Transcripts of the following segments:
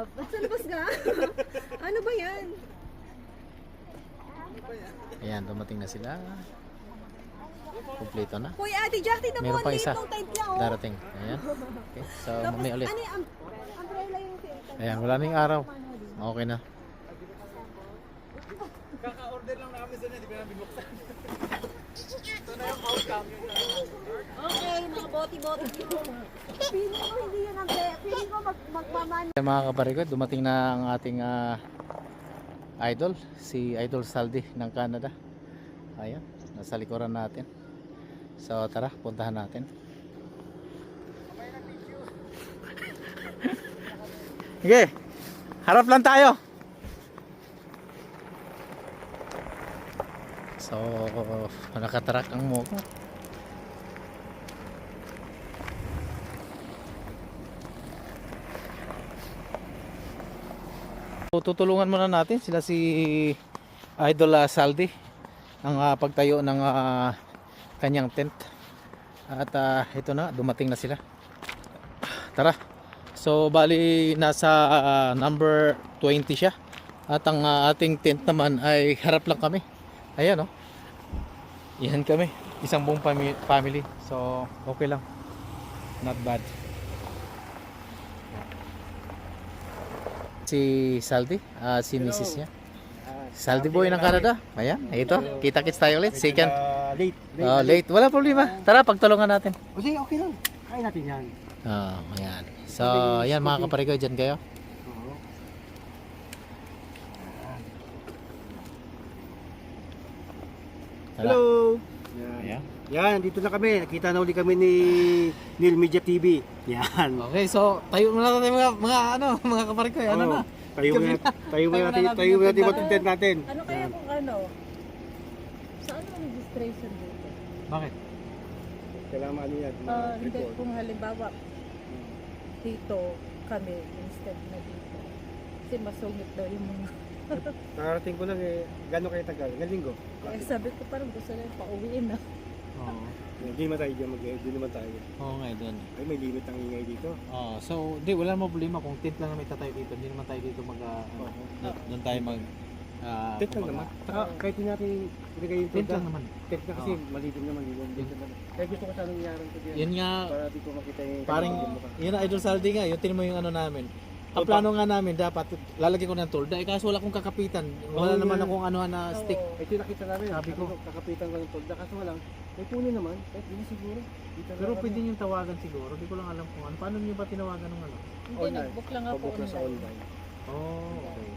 Ba't sa labas ka? Ano ba yan? Ayan, dumating na sila. Kompleto na. Kuya, Ate Jackie, na Meron po, pa liit isa. ng tent niya, oh. Darating. Ayan. Okay. So, Tapos, mamaya ulit. ano yung umbrella yung tent? Ayan, wala nang araw. Okay na. Kaka-order lang namin sa hindi pa namin binuksan. Ito na yung outcome. Okay, mga boti-boti. Feeling ko hindi yun ang feeling ko magmaman. Ayan, mga kaparikod, dumating na ang ating idol. Si Idol Saldi ng Canada. Ayan, nasa likuran natin. So, tara, puntahan natin. Sige, harap lang tayo. So, nakatarak ang mukha. So, tutulungan muna natin sila si Idol Saldi ang pagtayo ng kanyang tent. At ito na, dumating na sila. Tara. So, bali nasa number 20 siya. At ang ating tent naman ay harap lang kami. Ayan, oh. Yan kami, isang buong family. So, okay lang. Not bad. Si Saldi, si Mrs. niya. Saldi boy ng Canada. Ayan, ito. Kita-kits tayo ulit. Second. Late. Late. Wala problema. Tara, pagtulungan natin. Kasi okay lang. Kaya natin yan. Ayan. So, ayan mga kaparigo, dyan kayo. Oo. Tara. Hello! Ayan. Yan, dito na kami. Nakita na uli kami ni Neil Media TV. Yan. Okay, so tayo muna natin mga kaparigo. Ano na? Tayo mo natin matintent natin. Ano kaya kung ano? Saan ang registration dito? Bakit? Kailangan ano yan. Hindi, kung halimbawa, dito kami instead na dito. Kasi masungit daw yung mga... Nakarating ko lang eh. Gano'n kayo tagal? Ngayon linggo? Kaya sabi ko parang gusto na yung pauwiin na. Oo. Hindi naman tayo dyan Hindi naman tayo. Oo nga doon. Ay, may limit ang ingay dito. So, di wala mo problema kung tent lang naman tatayo dito. Hindi naman tayo dito doon tayo mag Tent lang naman. Saka kahit hindi natin ilagay yung tent lang naman. Tent na kasi malilim naman. Dito naman. Kaya gusto ko sanang yaran ko dyan. Yun nga, Para di ko makita yung parang yun na Idol Saldi nga, yun mo yung ano namin. Ang plano nga namin dapat lalagyan ko ng tool. Dahil kaso wala akong kakapitan. Wala naman akong ano na stick. Oo. Ito yung nakita namin. Sabi ko. Kakapitan ko ng tolda. Kaso walang. May puno naman. Kahit hindi siguro. Dito Pero lang pwede nyo tawagan siguro. Di ko lang alam kung ano. Paano nyo ba tinawagan ng ano? Hindi, Online. nag-book lang ako Pabok na sa online. online. Okay.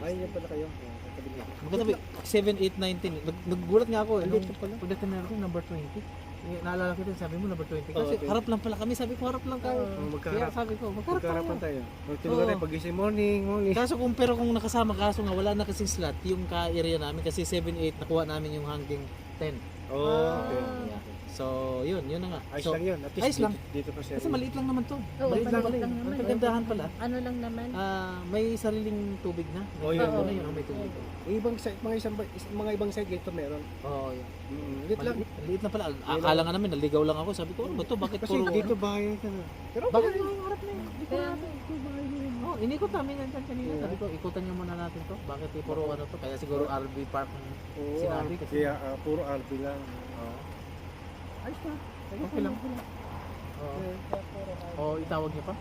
Ay, yan pala kayo. Sabi niya. Magkatabi, 7, 8, 19. Naggulat nga ako. Hindi, ito pala. Pagdating na ako, number 20. Naalala ko din, sabi mo number 20. Oo, Kasi 20. harap lang pala kami. Sabi ko, harap lang tayo. Kaya sabi ko, magharap Magkaharapan tayo. tayo. Tinungan tayo pagising morning. Kaso pero kung nakasama, kaso nga wala na kasing slot yung ka-area namin kasi 7-8 nakuha namin yung hanggang 10. Oh, okay. Yeah. So, yun na nga. Ayos So, lang yun. At least ayos lang. Dito pa siya. kasi maliit lang naman to. Oo, Maliit lang maliit pala. lang naman. Ang kagandahan pala, Ano lang naman? may sariling tubig na. Oh, yun. Ito na yun, may tubig. Ibang side, mga ibang side dito meron. Oo, yun. Lit lang. Maliit na pala. Akala nga namin, naligaw lang ako. Sabi ko, ano ba to? Bakit Kasi puro... dito bahay ka na. Pero Bakit yung harap na yun? Kaya, Oh, inikot namin yan dyan kanina. Sabi ko, ikutan nyo muna natin to. Bakit puro ano to? Kaya siguro RV Park ang sinabi. Kasi, Kaya puro RP lang. Oo. Ayos na. Okay lang. Oo. O, itawag niyo pa?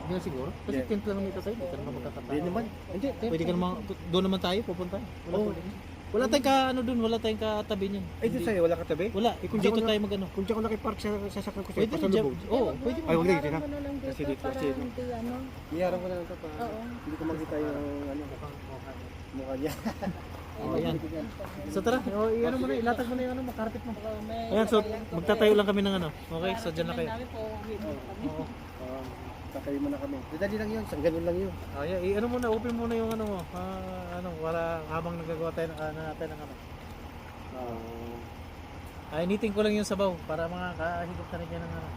Hindi na siguro. Kasi Yeah. tent lang naman ito tayo. Hindi ka naman magkakatawa. Hindi naman. Hindi. Pwede ka naman, doon naman tayo, pupunta. Wala Oo. problema. Wala tayong ka, ano doon, wala tayong katabi niyan. Ay, dito sa'yo, wala katabi? Wala, kung dito ako na- tayo mag-ano. Kung diyan ko nakipark sa sasakyan ko sa'yo, Pwede na dyan. pasalubog. Oo, pwede Ay, wag na dito na. mo na lang dito Kasi dito, para kasi- hindi ano. Iharang ko na lang ito pa. Oo. Hindi ko makita yung mukha niya. Oh, ayan. So tara, ano mo na, ilatag mo na yung ano, makarpet mo. May- Ayan, so magtatayo lang kami ng ano. Okay, so dyan na kayo. Namin po, uwi mo kami. Oo. Kakayo mo na kami. Dali lang yun, ganun lang yun. Ayan, ano muna, open muna yung ano mo. Para habang nagagawa tayo natin ng ano. Initin ko lang yung sabaw para makakahigop na rin yan ng ano.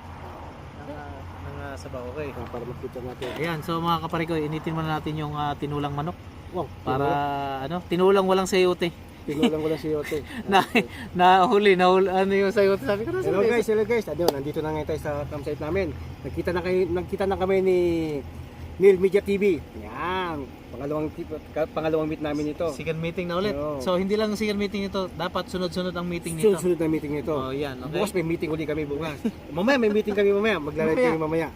Ng sabaw, okay. Para makita natin. Ayan, so mga kapariko, initin muna natin yung tinulang manok. Wow, Para tinulang walang sayote. tinulang ko lang si Yote. Nahuli ano yung sayote. Sabi ko na Hello guys. Nandito na ngayon tayo sa campsite namin. Nagkita na kami Neil Media TV. Yan. Pangalawang meet namin ito. Second meeting na ulit. Oo. So hindi lang second meeting ito, dapat sunod-sunod ang meeting nito. Sunod na meeting ito. Oh, yan, okay. Bukas may meeting ulit kami bukas. Mamaya may meeting kami mamaya. Magla-live kami mamaya.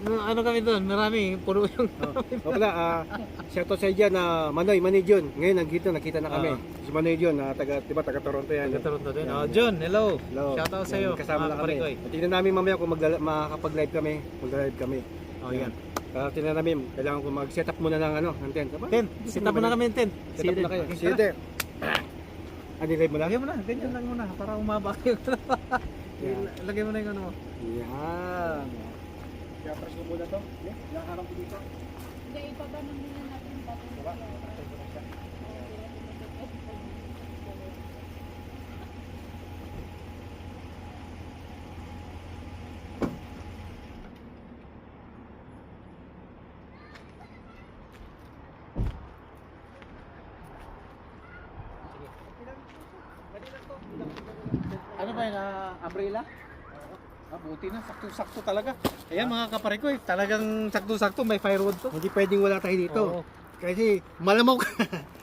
Ano kami doon? Marami, puro yung O pala, shoutout sa dyan na Manoy John. Ngayon nakita na kami. Si Manoy John, taga Toronto yan. Toronto din. Oh, John, hello. Hello. Shout out sa iyo. Kasama na kami. Kaparikoy. Tingnan namin mamaya kung makakapag-live kami. Mag-live kami. Oh, yan. Tingnan namin, kailangan ko mag-set up muna ng tent. Tent. Set up na kami yung tent. Set up na kayo. See you there. Live mo lang? Lagyan mo na, ganyan lang muna para umaba kayo. Yan. Lagyan mo na yung ano mo. Yan. Kaya press ko muna to. Yung harap ko dito. Hindi, ibaba na muna natin bago Diba? Ano ba yung umbrella? Buti na, sakto-sakto talaga. Ayan mga kaparikoy, talagang sakto-sakto, may firewood to. Hindi pwedeng wala tayo dito. Oo. Kasi malamok.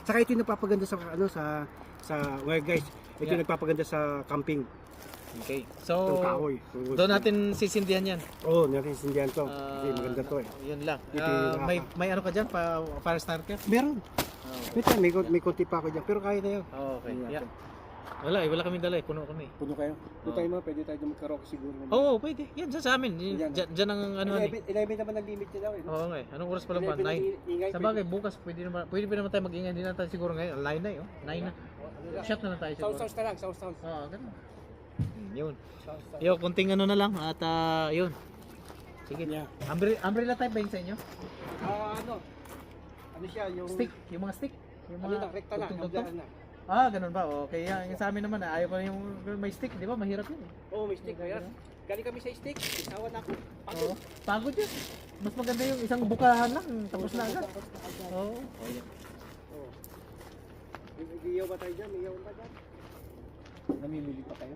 Saka ito yung nagpapaganda sa well guys, ito yung nagpapaganda sa camping. Okay. Yung So, kahoy. doon natin sisindihan yan. Oo, natin sindihan to. Kasi maganda to eh. Yun lang. Ito yung May ano ka dyan, fire starter? Meron. May konti pa ako dyan. Pero kaya na yun. Okay. Ayan. Yeah. Wala kami dala eh, puno kami. Puno kayo? Puno tayo mo, pwede tayo mag-karaoke siguro. Oo, pwede. Yan, sa amin. Yan. Dyan ang ano. 11 naman ang limit nila eh. Oo nga eh. Anong oras pa lang ba? 11 ang 9. ingay, Sa bagay, bukas pwede pa naman tayo mag-ingay. Hindi na tayo siguro ngayon. 9 na eh. 9 na. Shot na tayo siguro. Sounds na lang, sounds. Oo, ganun. Yun. Yo, kunting ano na lang. At yun. Sige. Yeah. Umbrella type ba yun sa inyo? Ano siya, yung... Stick? Yung mga stick? Yung Ano na, rekta na, tugtog-tugtog? nablaan na. Ganun ba? Okay. Yung sa amin naman, ayaw ko na yung may stick. Di ba? Mahirap yun eh. Oo, may stick. Kaya, galing kami sa stick, isawan ako. Oo. Pagod yun. Mas maganda yung isang bukahan lang. Tapos na agad. Oo. Oo. May iyaw ba tayo dyan? May iyaw ba dyan? Namimili pa kayo?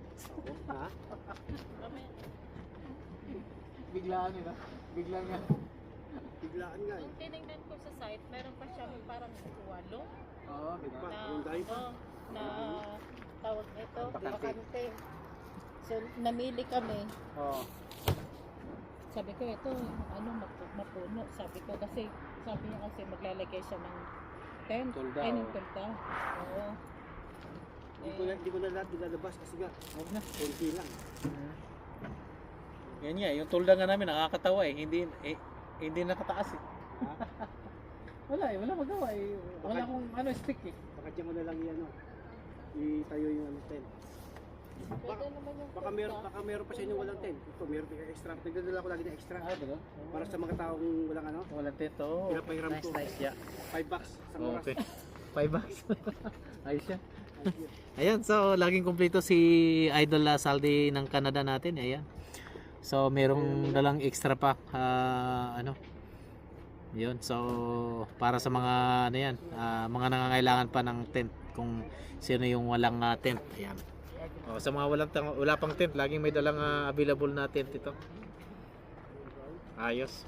Ha? Biglaan yun ah. Biglaan nga. Biglaan nga eh. Kung tinignan ko sa site, meron pa siyang parang walo Oo, di ba? Yung dahil pa. na tawag ito, bakante. So, namili kami. Oo. Sabi ko, ito, mapuno. Sabi ko, kasi niya kasi maglalagay siya ng tent. Tulda, Ay, ng oo. tulda. Oo. Hindi ko na lahat nilalabas kasi nga, Huwag na. konti lang. Yan nga, yung tulda nga namin nakakatawa eh. Hindi nakataas eh. Wala magawa eh. Wala akong stick eh. Baka dyan mo na lang yan, itayo yung tent. Pwede naman yung Baka meron pa sa inyo walang tent. Ito, meron pa extra. Nagdadala ko lagi ng extra. Diba? Para sa mga taong walang Walang teto. Pinapahiram ko. Nice, yeah. $5 sa oras. Okay. $5. Ayos siya. Ayan, so laging kumpleto si Idol Saldi ng Canada natin. Ayan. So merong dalang extra pack. Yun. So para sa mga mga nangangailangan pa ng tent kung sino yung walang tent. Ayan. Sa mga wala pang tent, laging may dalang available na tent ito. Ayos.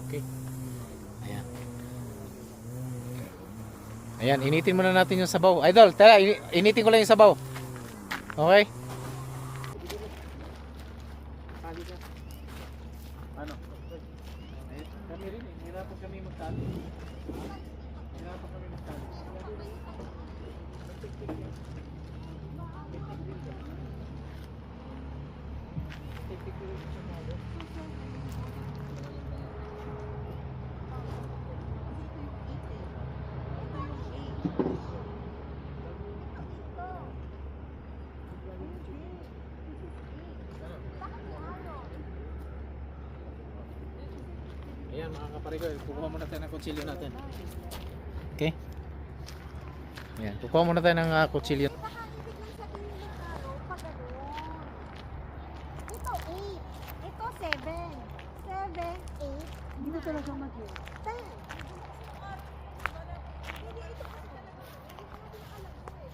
Okay. Ayan. Ayan, initin muna natin yung sabaw. Idol, tara, initin ko lang yung sabaw. Okay? Ano? Kami rin eh. Hirapan kami magtali. Hirapan kami magtali. Ayan mga kaparigoy, kukuha muna tayo ng kutsilyo natin. Okay? Ayan, kukuha muna tayo ng kutsilyo. Ito 8. Ito 7. 7, 8. Hindi na talaga mag-8. 10. Hindi ito kasi talaga. Hindi ko alam ko eh.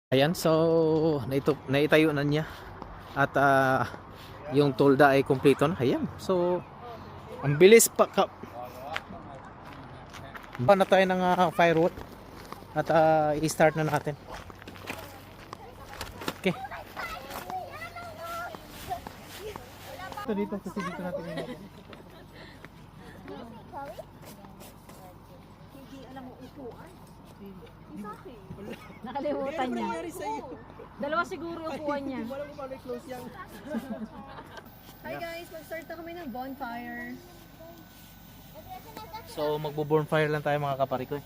Ayan, so naitayo na niya. At yung tolda ay kumpleto na. Ayan. So ang bilis pa na tayo ng firewood. At i-start na natin. Okay. Ito dito kasi dito natin yung Nakalimutan niya. Dalawa siguro upuan niya. Hi guys, mag-start na kami ng bonfire. So magbo-bonfire lang tayo mga kaparikoy.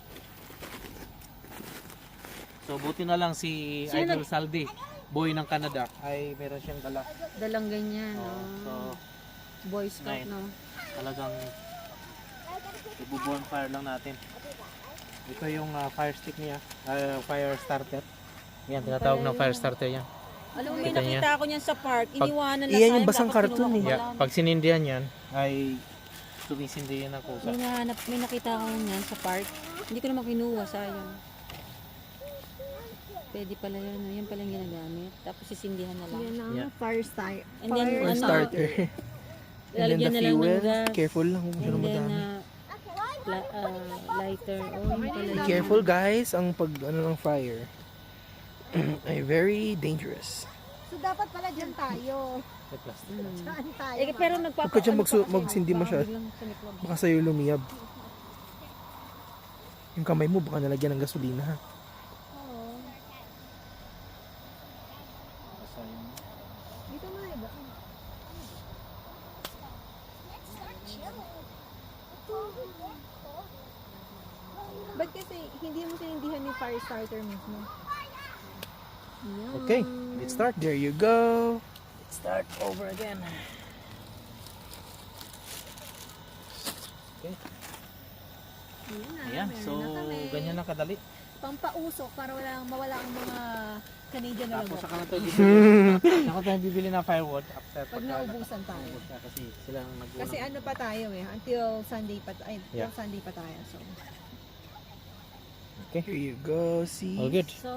So buti na lang si Idol Saldi, boy ng Canada, ay meron siyang dala. Dalang ganyan, So Boy Scout, Nice. no? talagang magbo-bonfire lang natin. Ito yung fire stick niya, fire starter. Yan, tinatawag ng fire starter yan. Alam mo, may Kita niya. nakita ako niyan sa park. Iniwanan lang Iyan tayo, yung basang tapos karton kinuha ko Yeah, lang. pag sinindihan yan, ay sumisindi yan ang kusa. May nakita ako niyan sa park. Hindi ko naman kinuha, sayang. Pwede pala yan, no? Yan pala yung ginagamit. Tapos sisindihan na lang. Yan ang Yeah. fire style. And then, Or ano, starter. And then lalagyan the na lang ng fuel. gas. Careful lang kung And then, madami. lighter. Oh, yun pala yun. Careful guys, ang pag ng fire ay very dangerous. So dapat pala dyan tayo. Saan tayo? Eh, pero Huwag ka dyan magsindi masyado. Baka sa'yo lumiyab. Yung kamay mo baka nalagyan ng gasolina ha. Oo. Dito na iba. Ba't kasi hindi mo sinindihan yung fire starter mismo? Okay, let's start. There you go. Start over again. Okay. Ayan, so ganyan lang kadali. Pampausok para mawala ang mga Canadian na Tapos lamok. saka na tayo bibili. Saka tayo bibili ng firewood after Pag naubusan tayo. naubos na kasi sila ang nag-unang. Kasi ano pa tayo until Sunday pa Yeah. Sunday pa tayo. So, Okay. Here you go. See. All good. So,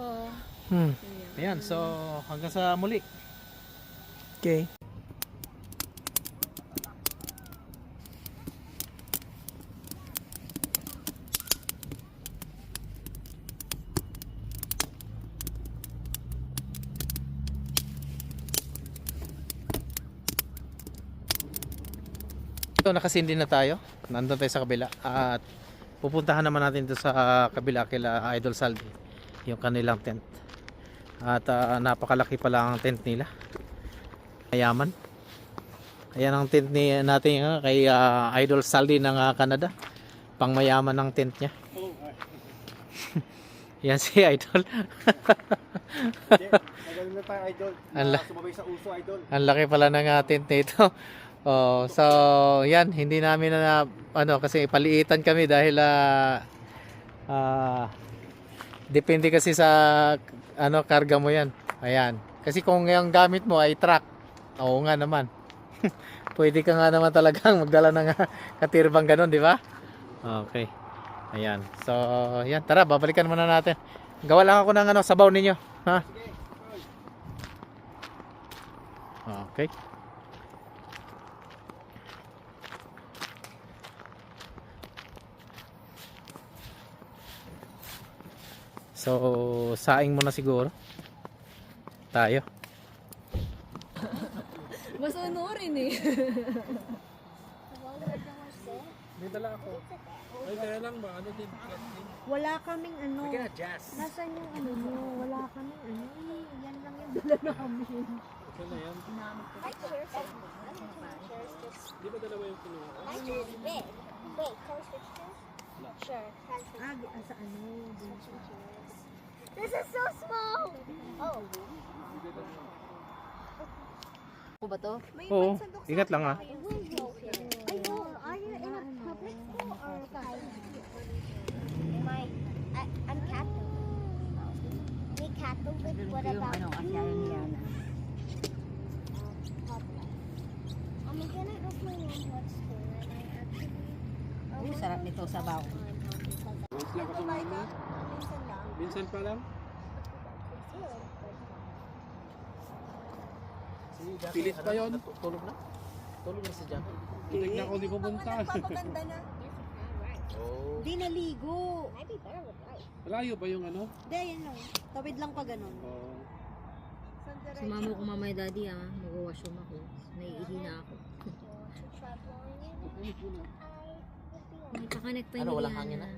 Ayan, so hanggang sa muli. Okay. So nakasindi na tayo. Nandun tayo sa kabila at pupuntahan naman natin dito sa kabila kila Idol Saldi, yung kanilang tent. At napakalaki pala ang tent nila. Mayaman. Ayan ang tent natin kay Idol Saldi ng Canada. Pangmayaman ng tent niya. Yan si Idol. Magaling na tayo, Idol. Ala. Sumabay sa uso, Idol. Ang laki pala ng tent nito. Oh, so yan, hindi namin na kasi paliitan kami dahil depende kasi sa karga mo yan. Ayan. Kasi kung yung gamit mo ay truck, oo nga naman. Pwede ka nga naman talagang magdala ng katirbang ganun, di ba? Okay. Ayan. So, yan, tara, babalikan muna natin. Gawa lang ako ng sabaw ninyo, ha? Okay. So, saing muna siguro. Tayo. mas rin eh. May dala ako. Ay, kaya lang ba? Ano din? Wala kaming Jazz. Nasaan yung mo? Wala kaming yan lang yung dala namin. Ito na yan. Di ba dalawa yung kinuha? Sa This is so small! Oh. ako ba to? Oo, ingat lang ha. Are you in a public school or private? I'm Catholic. Me Catholic, what about can I ask my mom what school and I actually Sarap nito, sabaw. Once lang ako tumama. minsan lang. Minsan pa lang. Yun. Pilit pa yun. Tulog na? Tulog na si Jan. Tignan ko di pupunta. Nagpapaganda na. Oh. Di naligo. Malayo ba yung ano? Di, yan lang. Tawid lang pa ganun. Oo. Sumama ko mamaya daddy mag-washroom ako. Naiihi na ako. May pakanek pa Ano, yung walang hangin na?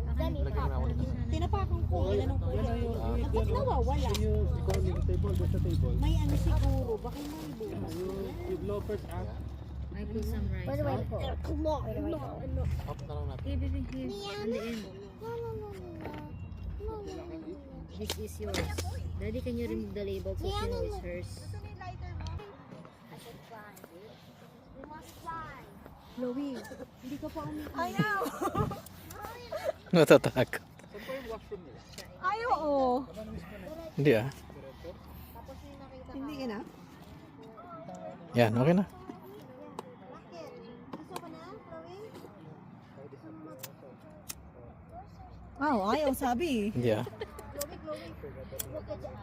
Pakanek Lagyan mo na ako. Tinapakan ko. Ilan ang kulang. Ba't nawawala? Ikaw yung table, doon sa table. May ano siguro. Baka may bukas. Yung loafers I put some rice. By the way, come on. No, no. Off na lang natin. Here, baby, here. On the end. No, no, no, no, no. No, no, no, no. This is yours. Daddy, can you remove the label so she knows it's hers? I should fly. We must fly. Chloe, hindi ka pa umiinom. I know. Natatakot. Ay, oo. Hindi ah. Hindi ka na? Yan, okay na. Gusto ka na, Chloe? Ayaw sabi. Hindi ah. Look at that.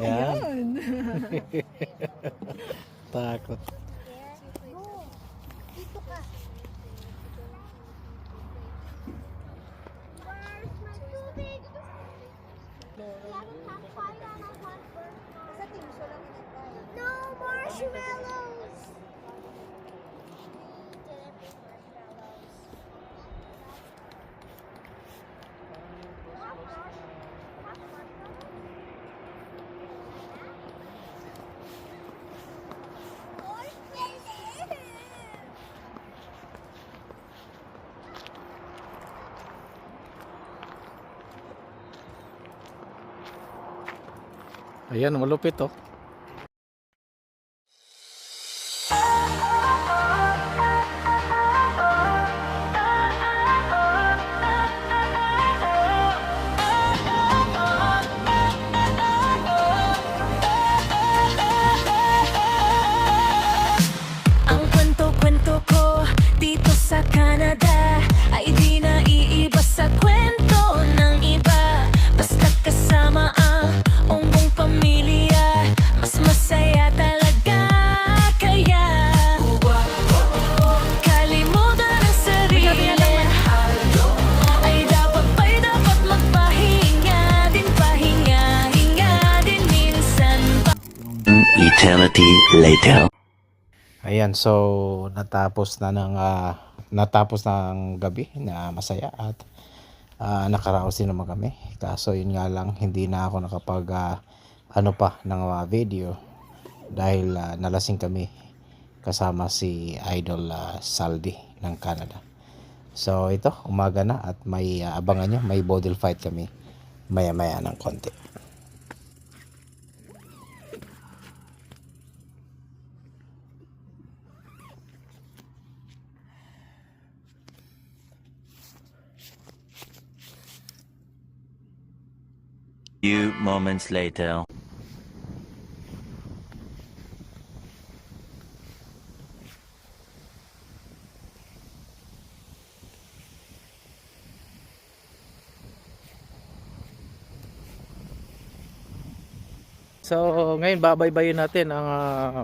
Yan. Takot. Go. Dito ka. Where's my tubig? We haven't had fire on our one burn. Sa timso lang inintay. No marshmallows. We didn't bring marshmallows. Ayan, malupit oh. Ang kwento-kwento ko dito sa Canada ay di na iiba sa kwento ng iba. Basta kasama ang buong pamilya, mas masaya talaga. Kaya kalimutan ang sarili, ay dapat magpahinga din, pahinga din minsan. Eternity later. Ayan, so natapos na ng gabi na masaya at nakaraos din naman kami. Kaso yun nga lang, hindi na ako nakapag ng video dahil nalasing kami kasama si Idol Saldi ng Canada. So ito, umaga na at may abangan nyo, may bodil fight kami maya-maya ng konti. Few moments later. So ngayon babaybayin natin ang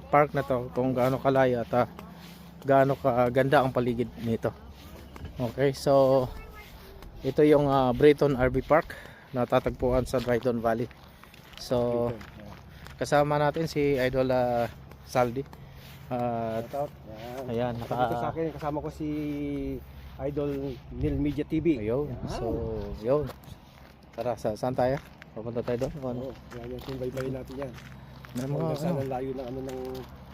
park na to, kung gaano kalaya at gaano kaganda ang paligid nito. Okay, so ito yung Brayton RV Park na tatagpuan sa Dryden Valley. So kasama natin si Idol Saldi. Shoutout. Ayan, Dito sa akin, kasama ko si Idol Nil Media TV. Ayun. So, yun. Tara, saan tayo? Papunta tayo doon? Ano? Oo, yan yung baybayin natin yan. May Mga mga saan ang layo ng ng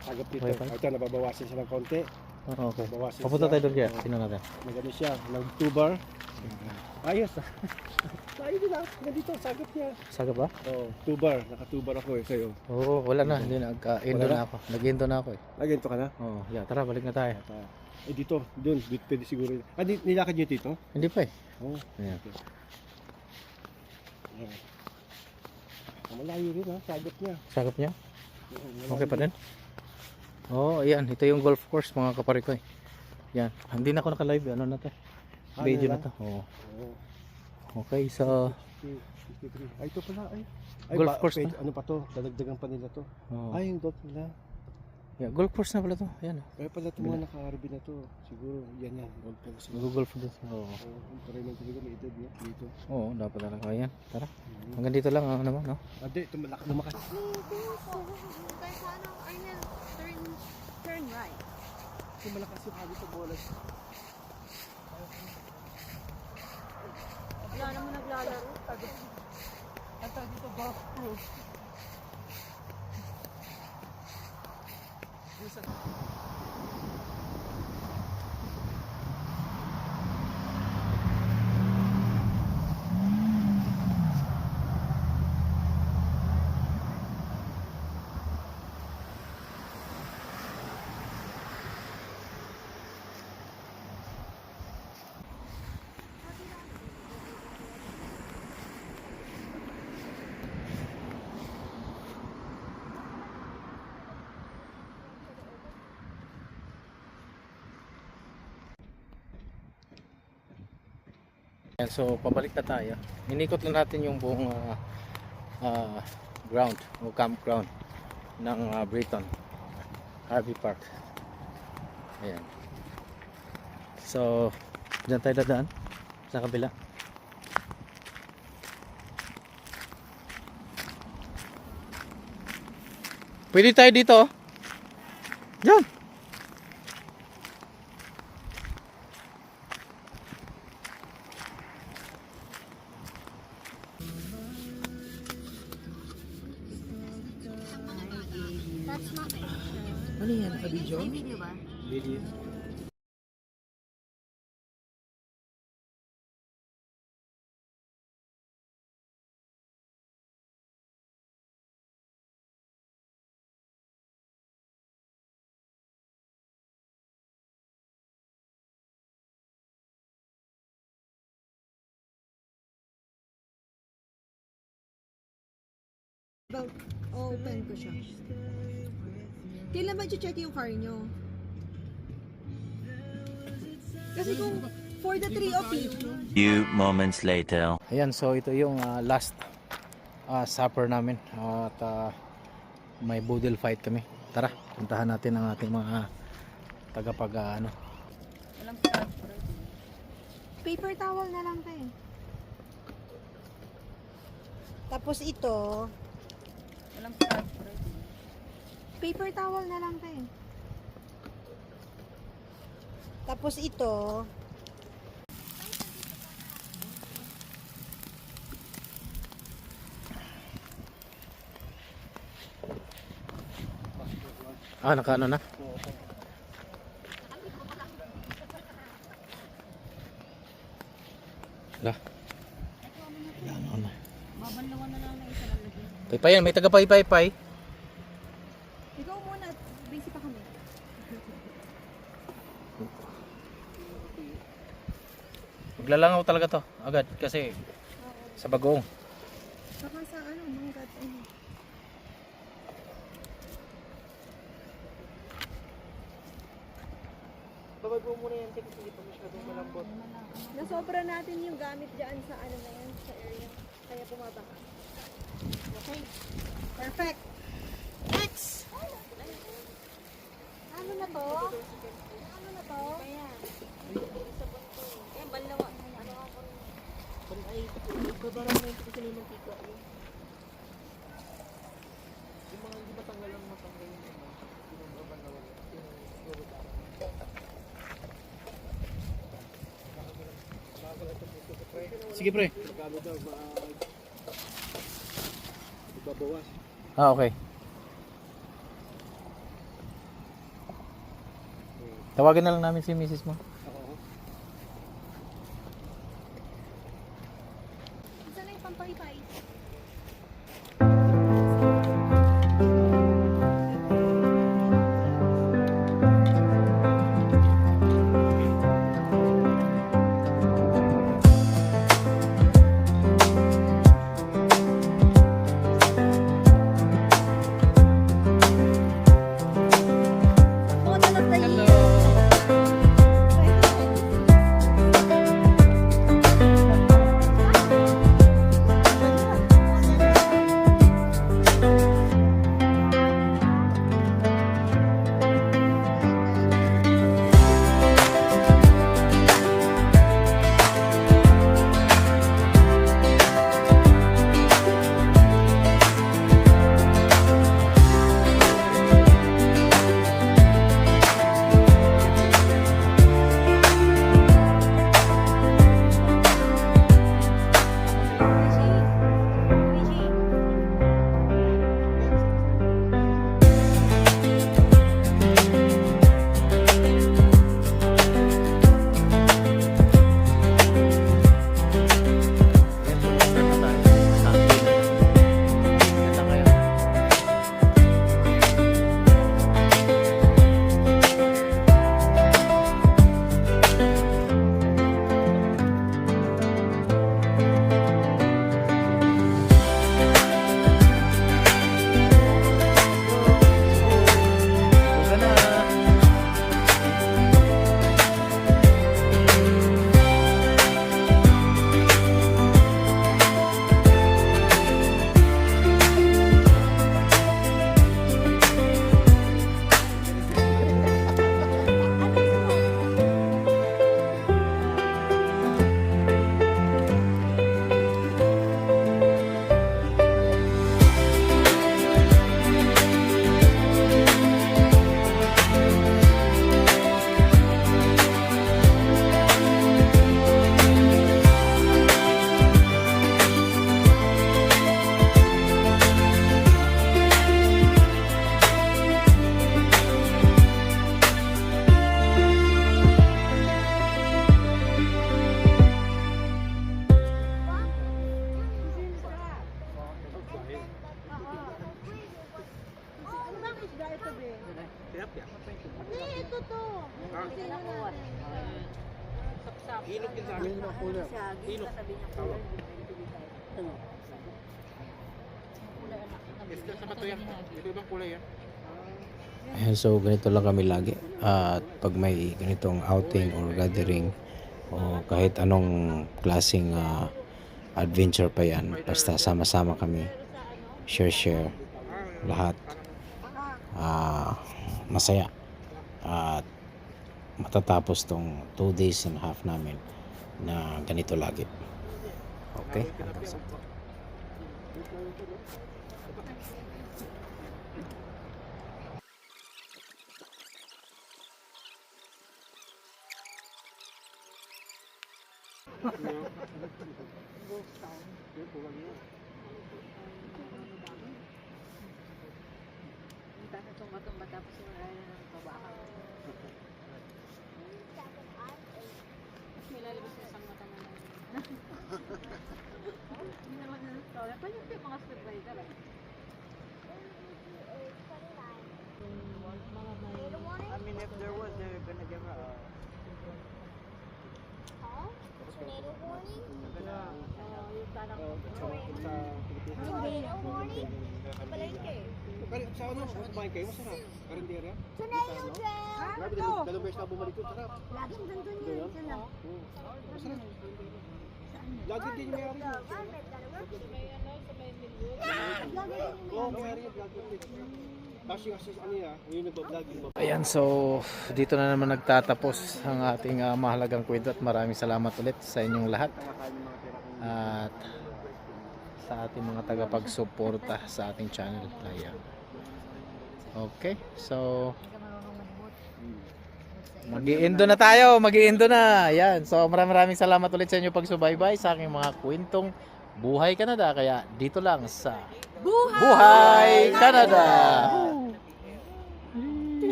sagap dito. Wifi? Ito, nababawasan siya ng konti. okay. Nabawasan Papunta siya. tayo doon kaya. Oo. Tingnan natin. Nagano siya, nag-2 bar. Ayos ah. Layo din ah, nandito, sagap niya. Saga ba? Oo, 2 bar. Naka 2 bar ako eh, sa'yo. Oo, wala na. Hindi nag-indo Wala na? na ako. Nag-indo na ako eh. Ganito ka na? Oo, yeah, tara, balik na tayo. Dito, doon, pwede siguro. Nilakad niyo dito? Hindi pa eh. Oo. Ayan. Ayan. Malayo rin ha, sagap niya. Sagap niya? Oo, Okay pa din? Oo, ayan. Ito yung golf course mga kapare ko eh. Yan. Hindi na ako naka-live. Ano na to? Ah, Video ano na to. Oo. Oo. Okay, so 53. Ay, ito pala. Ay, Golf course pwede, na. ano pa to? Dadagdagan pa nila to. Oo. Ay, yung golf nila. Yeah, golf course na pala to. Ayan. Kaya pala itong mga naka-RV na to. Siguro, yan. Golf course. Mag-golf dito. Oo. Para naman talaga may edad niya dito. Oo, dapat talaga. Ayan, tara. Hanggang dito lang ano naman, no? Ate, ito lumakas. Guys, ano, Arnel, turn right. Ito malakas yung hagis sa bola. Wala naman naglalaro. Ang tawag dito, golf proof. Ayan, so pabalik na tayo. Inikot lang natin yung buong ground o campground ng Brighton RV Park. Ayan. So, dyan tayo dadaan sa kabila. Pwede tayo dito. Diyan. That's not it. Ano yan? Naka-video? May video ba? Video. Open ko siya. Kailan ba i-check yung car nyo? Kasi kung for the 3 of you, Few moments later. Ayan, so ito yung last supper namin at may boodle fight kami. Tara, puntahan natin ang ating mga tagapag ano. paper towel na lang tayo. Tapos ito, paper towel na lang tayo. Tapos ito, Naka ano na? Lah. Ano na? babanlawan na lang na isa lang lagi. Paypay yan, may taga paypay. Ikaw muna, busy pa kami. Maglalangaw talaga to agad kasi sa bagong. Saka sa ano, manggat, ano. Babag mo muna yan kasi hindi pa masyadong malambot. Nasobra natin yung gamit dyan sa ano na yan, sa area. Kaya bumaba ka. Okay. Perfect. Next! Ano na to? Ano na to? Kaya. Kaya banlawa. Ano ako? Ay, babarang mo yung kasi naman tiko. Yung mga hindi matanggal lang matanggal yung mga pinagbaban na wala. Sige pre. Magkano daw magbabawas. Okay. Tawagan na lang namin si Mrs. mo. Isa na yung pampaypay. Hello. Ito, be. Tilapia. Hindi, ito to. Tingnan natin. Hinog din sa amin ng kulay. Hinog. Tawag. Isda sa bato yan. Ito ibang kulay yan. Ayan, so ganito lang kami lagi. At pag may ganitong outing or gathering o kahit anong klaseng adventure pa yan, basta sama-sama kami, share lahat, masaya at matatapos tong 2 days and a half namin na ganito lagi. Okay? Hanggang sa I mean, if there was, they're gonna give her a... Huh? Tornado warning? Tornado warning? Sa ano? Kumain kayo? Masarap. Karinderya? Tornado drill! Grabe, dalawang beses na bumalik ko. Sarap. Laging ganito niya. Yan lang. Masarap. Lagi din yung mayari. Oo, mayari yung lagi din. Kasi ano yan, yung nagbablog yung Ayan, so dito na naman nagtatapos ang ating mahalagang kwento at maraming salamat ulit sa inyong lahat at sa ating mga tagapagsuporta sa ating channel. Ayan. Okay, so mag-i-endo na tayo, mag-i-endo na. Ayan, so maraming salamat ulit sa inyong pagsubaybay sa aking mga kwentong Buhay Canada. Kaya dito lang sa Buhay Canada!